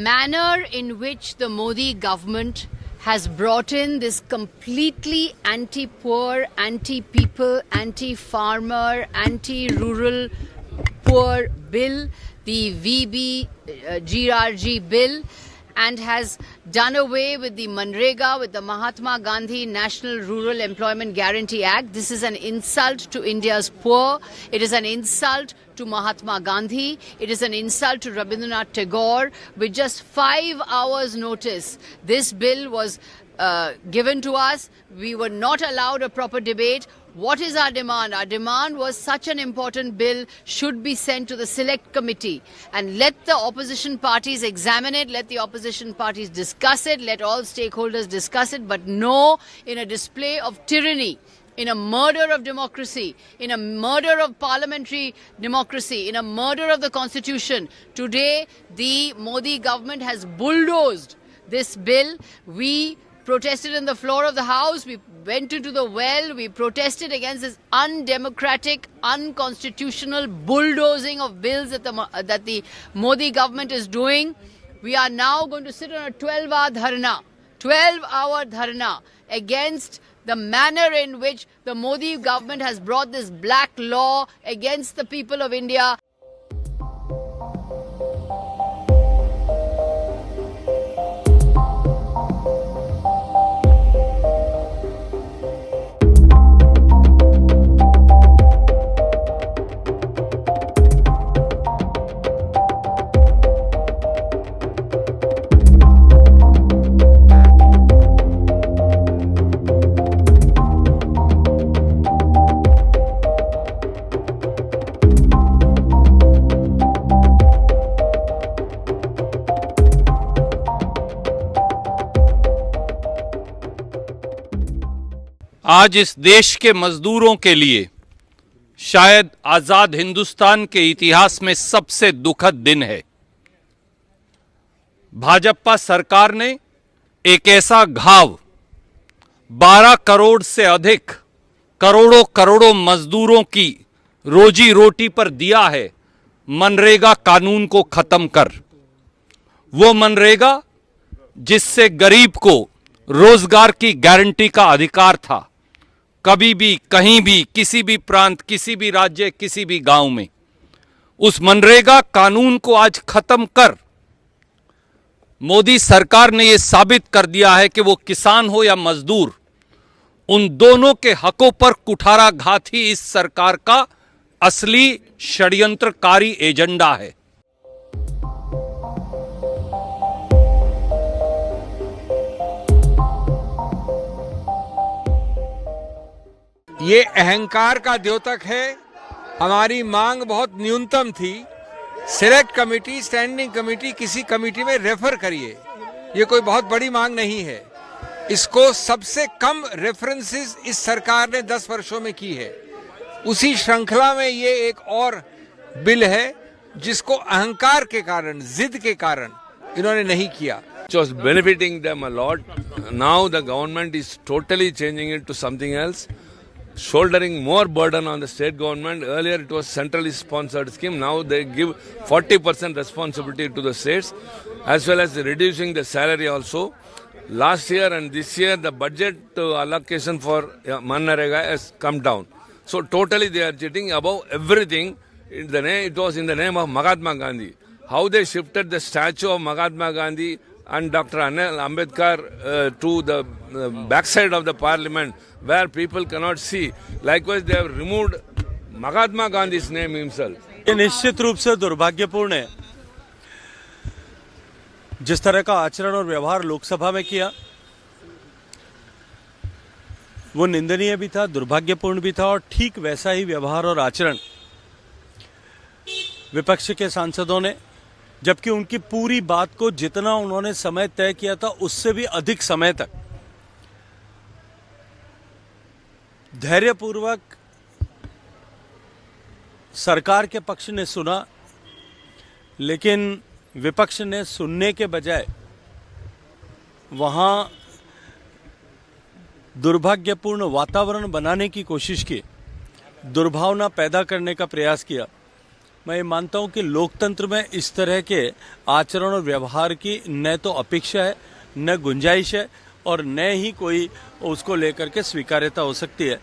manner in which the Modi government has brought in this completely anti-poor, anti-people, anti-farmer, anti-rural poor bill, the VBGRG bill, and has done away with the Manrega, with the Mahatma Gandhi National Rural Employment Guarantee Act. This is an insult to India's poor. It is an insult to Mahatma Gandhi. It is an insult to Rabindranath Tagore. With just 5 hours notice, this bill was given to us. We were not allowed a proper debate. What is our demand? Our demand was such an important bill should be sent to the select committee and let the opposition parties examine it, let the opposition parties discuss it, let all stakeholders discuss it, but no, in a display of tyranny, in a murder of democracy, in a murder of parliamentary democracy, in a murder of the constitution. Today, the Modi government has bulldozed this bill. We protested on the floor of the House, we went into the well, we protested against this undemocratic, unconstitutional bulldozing of bills that the Modi government is doing. We are now going to sit on a 12-hour dharna against the manner in which the Modi government has brought this black law against the people of India. आज इस देश के मजदूरों के लिए शायद आजाद हिंदुस्तान के इतिहास में सबसे दुखद दिन है। भाजपा सरकार ने एक ऐसा घाव 12 करोड़ से अधिक करोड़ों मजदूरों की रोजी रोटी पर दिया है मनरेगा कानून को खत्म कर। वो मनरेगा जिससे गरीब को रोजगार की गारंटी का अधिकार था, कभी भी कहीं भी किसी भी प्रांत, किसी भी राज्य, किसी भी गांव में। उस मनरेगा कानून को आज खत्म कर मोदी सरकार ने यह साबित कर दिया है कि वो किसान हो या मजदूर, उन दोनों के हकों पर कुठाराघात ही इस सरकार का असली षड्यंत्रकारी एजेंडा है। ये अहंकार का द्योतक है। हमारी मांग बहुत न्यूनतम थी, सिलेक्ट कमेटी, स्टैंडिंग कमेटी, किसी कमेटी में रेफर करिए। ये कोई बहुत बड़ी मांग नहीं है। इसको सबसे कम रेफरेंसेस इस सरकार ने 10 वर्षों में की है। उसी श्रृंखला में ये एक और बिल है जिसको अहंकार के कारण, जिद के कारण इन्होंने नहीं किया। It was benefiting them a lot. Now the government is totally changing it to something else, shouldering more burden on the state government. Earlier it was centrally sponsored scheme. Now they give 40% responsibility to the states, as well as reducing the salary also. Last year and this year the budget allocation for Manrega has come down. So totally they are cheating above everything. It was in the name of Mahatma Gandhi. How they shifted the statue of Mahatma Gandhi and Dr. Anil Ambedkar to the backside of the parliament, where people cannot see. Likewise, they have removed Mahatma Gandhi's name himself. ये निश्चित रूप से दुर्भाग्यपूर्ण है। जिस तरह का आचरण और व्यवहार लोकसभा में किया, वो निंदनीय भी था, दुर्भाग्यपूर्ण भी था, और ठीक वैसा ही व्यवहार और आचरण विपक्ष के सांसदों ने, जबकि उनकी पूरी बात को जितना उन्होंने समय तय किया था उससे भी अधिक समय तक धैर्यपूर्वक सरकार के पक्ष ने सुना, लेकिन विपक्ष ने सुनने के बजाय वहां दुर्भाग्यपूर्ण वातावरण बनाने की कोशिश की, दुर्भावना पैदा करने का प्रयास किया। मैं ये मानता हूं कि लोकतंत्र में इस तरह के आचरण और व्यवहार की न तो अपेक्षा है, न गुंजाइश है और न ही कोई उसको लेकर के स्वीकार्यता हो सकती है।